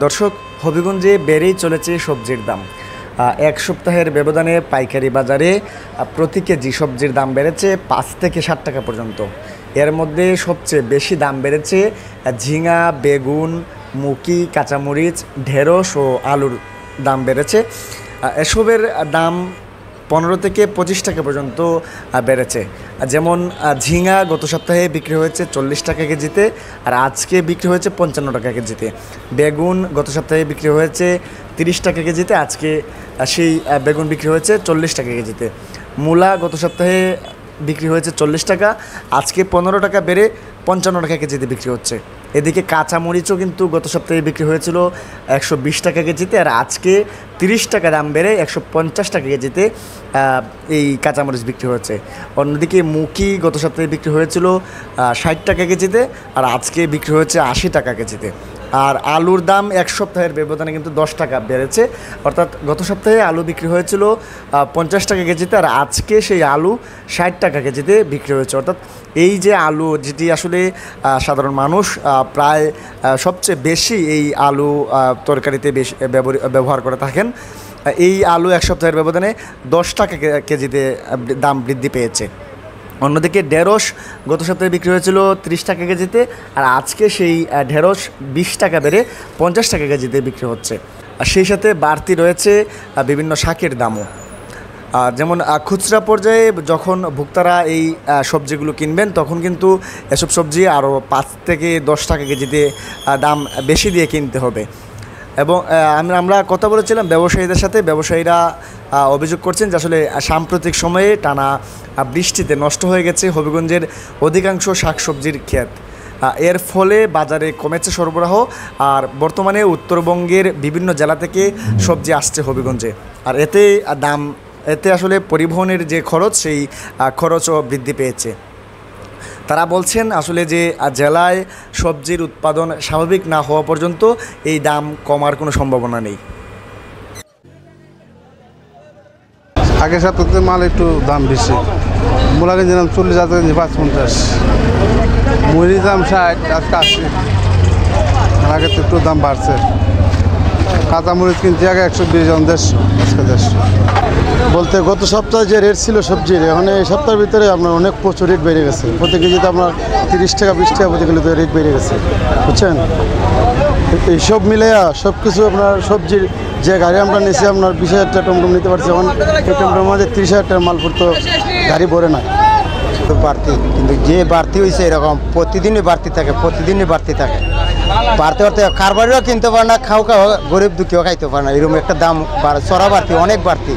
দর্শক, হবিগঞ্জে বেড়েই চলেছে সবজির দাম। এক সপ্তাহের ব্যবধানে পাইকারি বাজারে প্রতি কেজি সবজির দাম বেড়েছে 5 থেকে 7 টাকা পর্যন্ত। এর মধ্যে সবচেয়ে বেশি দাম বেড়েছে ঝিঙা, বেগুন, মুকি, কাঁচামরিচ, ঢেঁড়স ও আলুর দাম বেড়েছে। এসবের দাম 15 থেকে 25 টাকা পর্যন্ত বেড়েছে। যেমন ঝিঙা গত সপ্তাহে বিক্রি হয়েছে 40 টাকা কেজিতে, আর আজকে বিক্রি হয়েছে 55 টাকা কেজিতে। বেগুন গত সপ্তাহে বিক্রি হয়েছে 30 টাকা কেজিতে, আজকে সেই বেগুন বিক্রি হয়েছে 40 টাকা কেজিতে। মূলা গত সপ্তাহে বিক্রি হয়েছে 40 টাকা, আজকে 15 টাকা বেড়ে 55 টাকা কেজিতে বিক্রি হচ্ছে। এদিকে কাঁচামরিচও কিন্তু গত সপ্তাহে বিক্রি হয়েছিল 120 টাকা কেজিতে, আর আজকে 30 টাকা দাম বেড়ে 150 টাকা কেজিতে এই কাঁচামরিচ বিক্রি হচ্ছে। অন্যদিকে মুকি গত সপ্তাহে বিক্রি হয়েছিল 60 টাকা কেজিতে, আর আজকে বিক্রি হয়েছে 80 টাকা কেজিতে। আর আলুর দাম এক সপ্তাহের ব্যবধানে কিন্তু 10 টাকা বেড়েছে, অর্থাৎ গত সপ্তাহে আলু বিক্রি হয়েছিল 50 টাকা কেজিতে, আর আজকে সেই আলু 60 টাকা কেজিতে বিক্রি হয়েছে। অর্থাৎ এই যে আলু, যেটি আসলে সাধারণ মানুষ প্রায় সবচেয়ে বেশি এই আলু তরকারিতে বেশি ব্যবহার করে থাকেন, এই আলু এক সপ্তাহের ব্যবধানে 10 টাকা কেজিতে দাম বৃদ্ধি পেয়েছে। অন্যদিকে ঢেঁড়স গত সপ্তাহে বিক্রি হয়েছিল 30 টাকা কেজিতে, আর আজকে সেই ঢেঁড়স 20 টাকা বেড়ে 50 টাকা কেজিতে বিক্রি হচ্ছে। আর সেই সাথে বাড়তি রয়েছে বিভিন্ন শাকের দামও। যেমন খুচরা পর্যায়ে যখন ভোক্তারা এই সবজিগুলো কিনবেন, তখন কিন্তু এসব সবজি আরও 5 থেকে 10 টাকা কেজিতে দাম বেশি দিয়ে কিনতে হবে। এবং আমরা কথা বলেছিলাম ব্যবসায়ীদের সাথে। ব্যবসায়ীরা অভিযোগ করছেন যে আসলে সাম্প্রতিক সময়ে টানা বৃষ্টিতে নষ্ট হয়ে গেছে হবিগঞ্জের অধিকাংশ শাকসবজির ক্ষেত। এর ফলে বাজারে কমেছে সরবরাহ, আর বর্তমানে উত্তরবঙ্গের বিভিন্ন জেলা থেকে সবজি আসছে হবিগঞ্জে। আর এতে আসলে পরিবহনের যে খরচ, সেই খরচও বৃদ্ধি পেয়েছে। তারা বলছেন আসলে যে জেলায় সবজির উৎপাদন স্বাভাবিক না হওয়া পর্যন্ত এই দাম কমার কোনো সম্ভাবনা নেই। আগের সাথে মাল একটু দাম বেশি। মূলা কিনছিলাম 40, আজকে 55। মুড়ির দাম 60, আজকে 80। আগে তো একটু দাম বাড়ছে। কাঁচামরিচ কিনছি আগে 120, যেমন 150, আজকে 150। বলতে গত সপ্তাহে যে রেট ছিল সবজির, এখন এই সপ্তাহের ভিতরে আপনার অনেক প্রচুর রেট বেড়ে গেছে। প্রতি কেজিতে আপনার 30 টাকা 20 টাকা প্রতি কিলোতে রেট বেড়ে গেছে, বুঝছেন। এইসব মিলে সব কিছু আপনার সবজির যে গাড়ি আমরা নিয়েছি, আপনার 20,000 টাকা টমটম নিতে পারছি, এখন এই টমটমের মধ্যে 30,000 টাকার মাল পড়তো, গাড়ি ভরে না। বাড়তি, কিন্তু যে বাড়তি হয়েছে এরকম প্রতিদিনই বাড়তি থাকে, বাড়তে বাড়তে কারবারিও কিনতে পারে না, গরিব দুঃখীও খাইতে পারে না, এরকম একটা দাম চড়া বাড়তি, অনেক বাড়তি।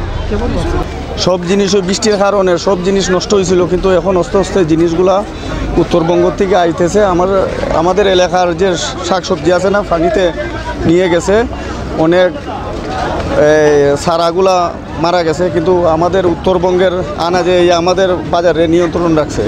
সব জিনিস বৃষ্টির কারণে সব জিনিস নষ্ট হয়েছিল, কিন্তু এখন আস্তে আস্তে জিনিসগুলা উত্তরবঙ্গ থেকে আইতেছে। আমাদের এলাকার যে শাকসবজি আছে না, পানিতে নিয়ে গেছে, অনেক সারাগুলা মারা গেছে, কিন্তু আমাদের উত্তরবঙ্গের আনাজে আমাদের বাজারে নিয়ন্ত্রণ রাখছে।